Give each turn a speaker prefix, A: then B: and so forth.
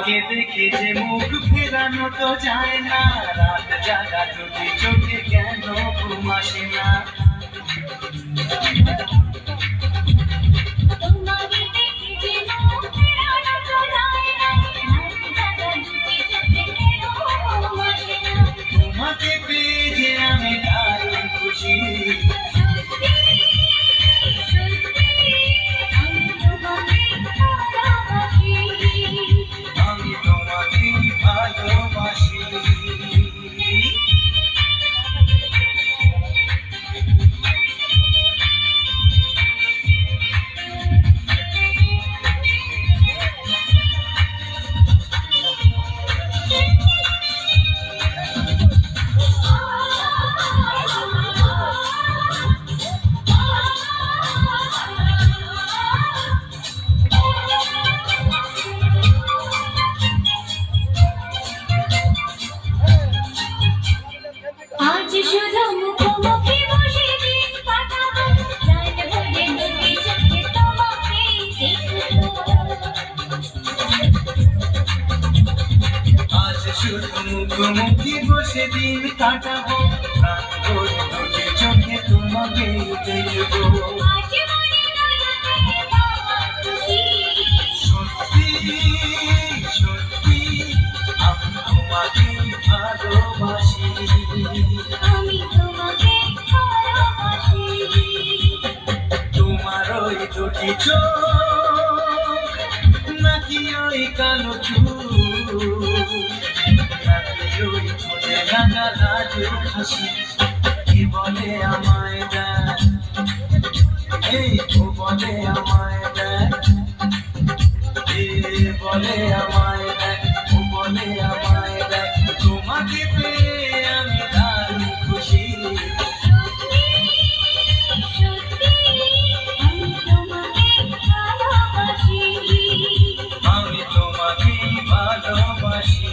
A: তোমাকে দেখে যে মুখ ফেরানো তো যায় না, রাত জাগা দুটি চোখে কেন ঘুম আসে না। তোমাকে পেয়ে যে আমি দারুণ খুশি, আমি তোমাকে ভালোবাসি।
B: আজ শুধু মুখোমুখি বসে দিন কাটাবো, রাত ভরে দুটি চোখে তোমাকে দেখবো।
A: আজ শুধু মুখোমুখি বসে দিন কাটাবো, রাত ভরে দুটি চোখে তোমাকে দেখবো।
B: আজ মনে নয়তে পাওয়া খুশি,
A: সত্যি সত্যি আমি তোমাকে ভালোবাসি,
B: আমি তোমাকে ভালোবাসি।
A: তোমার ওই দুটি চোখ নাকি ওই কালো চুল, নাকি ওই ঠোঁটে রাঙা লাজুক হাসি, কি বলে আমায় দেখ, এই ও বলে আমায় দেখ, এ বলে আমায় দেখ, ও বলে আমায় দেখ, তোমাকে পেয়ে আমি দারুণ খুশি।
B: সত্যি সত্যি আমি তোমাকে ভালোবাসি,
A: আমি তোমাকে ভালোবাসি।